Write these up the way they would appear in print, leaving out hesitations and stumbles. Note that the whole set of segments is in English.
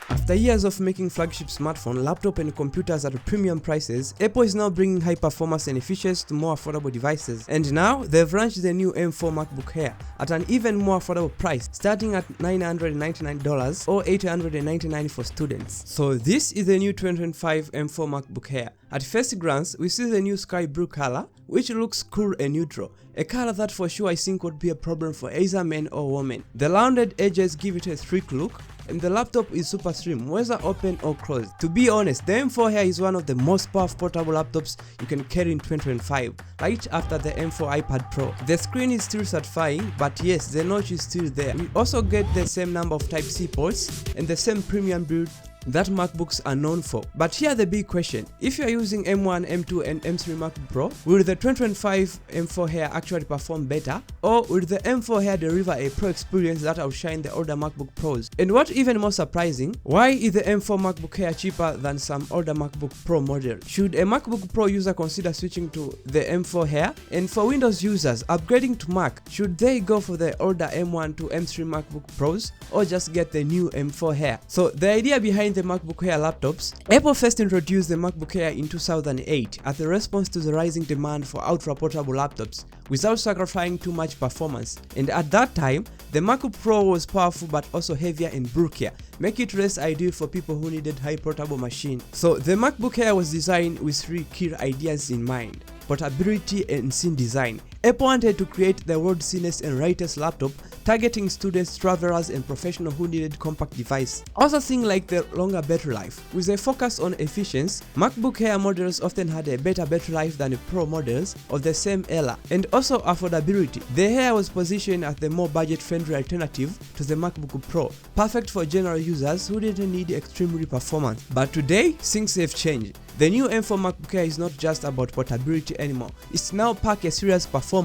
After years of making flagship smartphone, laptop and computers at premium prices, Apple is now bringing high performance and efficiency to more affordable devices. And now, they've launched the new M4 MacBook Air at an even more affordable price, starting at $999 or $899 for students. So this is the new 2025 M4 MacBook Air. At first glance, we see the new sky blue color, which looks cool and neutral, a color that for sure I think would be a problem for either men or women. The rounded edges give it a sleek look, and the laptop is super slim, whether open or closed. To be honest, the M4 Air is one of the most powerful portable laptops you can carry in 2025, right after the M4 iPad Pro. The screen is still satisfying, but yes, the notch is still there. We also get the same number of Type-C ports and the same premium build that MacBooks are known for. But here's the big question: if you are using M1, M2 and M3 MacBook Pro, will the 2025 M4 Air actually perform better, or will the M4 Air deliver a pro experience that outshine the older MacBook Pros? And what even more surprising, why is the M4 MacBook Air cheaper than some older MacBook Pro model? Should a MacBook Pro user consider switching to the M4 Air? And for Windows users upgrading to Mac, should they go for the older M1 to M3 MacBook Pros, or just get the new M4 Air? So the idea behind the MacBook Air laptops: Apple first introduced the MacBook Air in 2008 as a response to the rising demand for ultra-portable laptops without sacrificing too much performance. And at that time, the MacBook Pro was powerful but also heavier and bulkier, making it less ideal for people who needed high portable machine. So the MacBook Air was designed with three key ideas in mind: portability and thin design. Apple wanted to create the world's thinnest and lightest laptop, targeting students, travelers, and professionals who needed compact device. Also things like the longer battery life. With a focus on efficiency, MacBook Air models often had a better battery life than the Pro models of the same era. And also affordability. The Air was positioned as the more budget-friendly alternative to the MacBook Pro, perfect for general users who didn't need extremely performance. But today, things have changed. The new M4 MacBook Air is not just about portability anymore. It's now packed a serious performance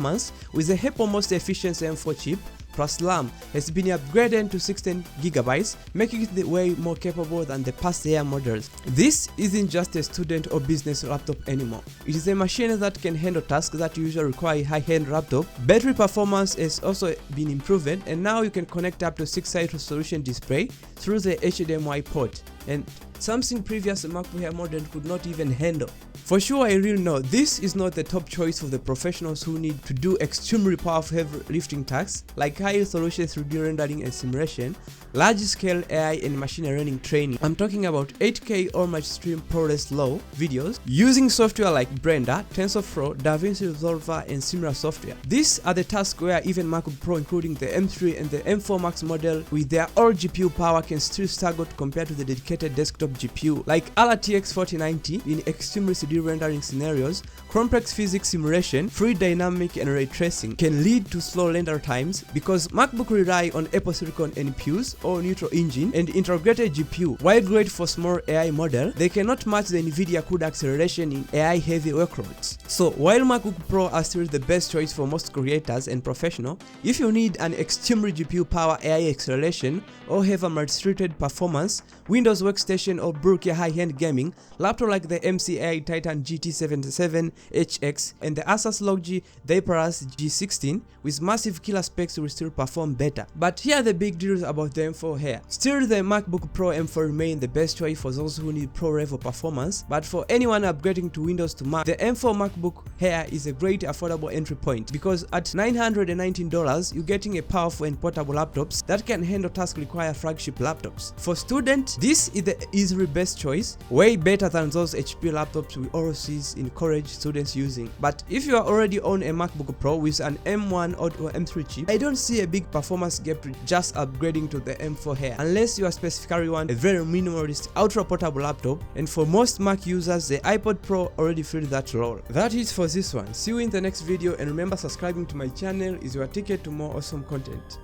with the Apple most efficient M4 chip, plus RAM has been upgraded to 16GB, making it way more capable than the past Air models. This isn't just a student or business laptop anymore. It is a machine that can handle tasks that usually require high-end laptop. Battery performance has also been improved, and now you can connect up to 6-side resolution display through the HDMI port, and something previous MacBook Air model could not even handle. For sure, I really know this is not the top choice for the professionals who need to do extremely powerful heavy lifting tasks like high-resolution 3D rendering and simulation, large-scale AI and machine learning training. I'm talking about 8K or much stream ProRes Low videos using software like Blender, TensorFlow, DaVinci Resolver, and similar software. These are the tasks where even MacBook Pro, including the M3 and the M4 Max model with their all GPU power, can still struggle compared to the dedicated desktop GPU like RTX 4090 in extremely 3D rendering scenarios. Complex physics simulation, fluid dynamic, and ray tracing can lead to slow render times because MacBook rely on Apple Silicon NPUs or neutral engine and integrated GPU. While great for small AI model, they cannot match the NVIDIA CUDA acceleration in AI heavy workloads. So while MacBook Pro are still the best choice for most creators and professionals, if you need an extremely GPU power AI acceleration or have a multi-threaded performance, Windows workstation or bulky high-end gaming, laptop like the MCI Titan GT77HX and the Asus ROG Zephyrus G16 with massive killer specs will still perform better. But here are the big deals about the M4 Air. Still, the MacBook Pro M4 remain the best choice for those who need pro level performance, but for anyone upgrading to Windows to Mac, the M4 MacBook Air is a great affordable entry point because at $919 you're getting a powerful and portable laptops that can handle tasks require flagship laptops. For students, this is the easily best choice, way better than those HP laptops we always see in college students using. But if you are already on a MacBook Pro with an M1 or M3 chip, I don't see a big performance gap just upgrading to the M4 Air unless you are specifically want a very minimalist ultra portable laptop, and for most Mac users the iPod Pro already fills that role. That is for this one. See you in the next video, and remember, subscribing to my channel is your ticket to more awesome content.